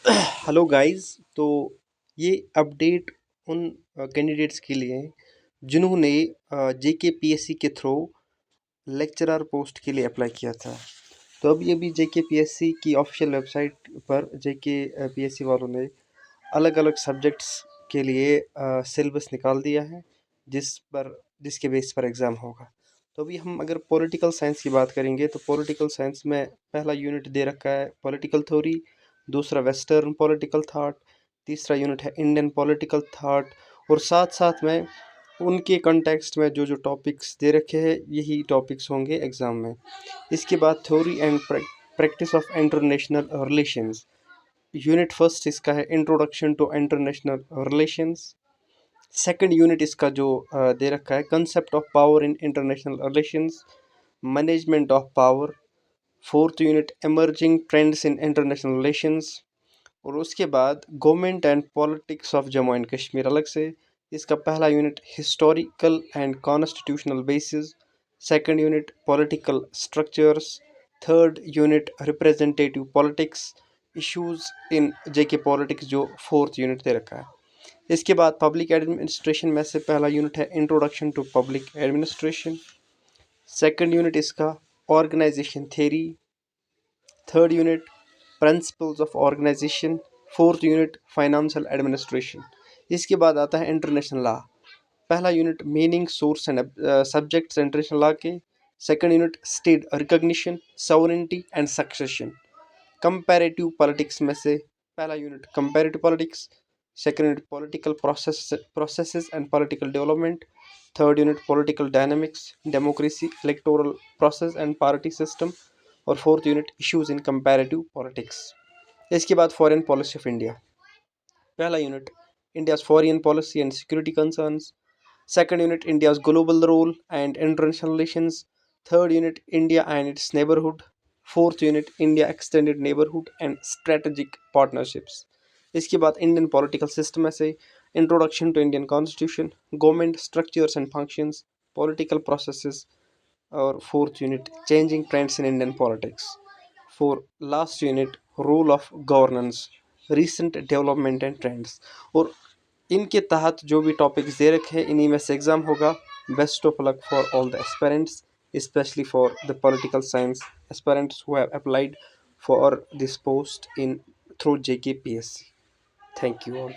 Hello guys. तो ये update उन कैंडिडेट्स के लिए है जिन्होंने जेकेपीएससी के थ्रू लेक्चरर पोस्ट के लिए अप्लाई किया था। तो अभी जेकेपीएससी की ऑफिशियल वेबसाइट पर जेकेपीएससी वालों ने अलग अलग सब्जेक्ट्स के लिए सिलेबस निकाल दिया है, जिसके बेस पर एग्ज़ाम होगा। तो अभी हम अगर पॉलिटिकल साइंस की बात करेंगे तो पॉलिटिकल साइंस में पहला यूनिट दे रखा है पॉलिटिकल थ्योरी, दूसरा वेस्टर्न पॉलिटिकल थाट, तीसरा यूनिट है इंडियन पॉलिटिकल थाट, और साथ साथ में उनके कंटेक्स्ट में जो जो टॉपिक्स दे रखे हैं यही टॉपिक्स होंगे एग्ज़ाम में। इसके बाद theory and practice of international relations. Unit first इसका है introduction to international relations. Second unit इसका जो दे रखा है concept of power in international relations, management of power. Fourth unit emerging trends in international relations. और उसके बाद government and politics of Jammu and Kashmir अलग से। इसका पहला unit historical and constitutional basis. Second unit political structures. Third unit representative politics issues in JK politics, जो fourth unit दे रखा है। इसके बाद पब्लिक एडमिनिस्ट्रेशन में से पहला यूनिट है introduction to public administration. Second unit इसका organisation theory. Third unit principles of organisation. Fourth unit financial administration. इसके बाद आता है इंटरनेशनल लॉ। पहला unit meaning source and subjects international law के। Second unit state recognition, sovereignty and succession. Comparative politics में से पहला unit comparative politics. Second unit political processes and political development. Third unit political dynamics, democracy, electoral process and party system. और fourth unit issues in comparative politics. इसके बाद foreign policy of India. पहला unit India's foreign policy and security concerns. Second unit India's global role and international relations. Third unit India and its neighbourhood. Fourth unit India extended neighbourhood and strategic partnerships. इसके बाद Indian political system में से introduction to Indian constitution, government structures and functions, political processes. और fourth unit changing trends in Indian politics. For last unit rule of governance, recent development and trends. और इनके तहत जो भी टॉपिक्स दे रखे हैं इन्हीं में से एग्ज़ाम होगा। Best of luck for all the aspirants, especially for the political science aspirants who have applied for this post in through JKPSC. Thank you all.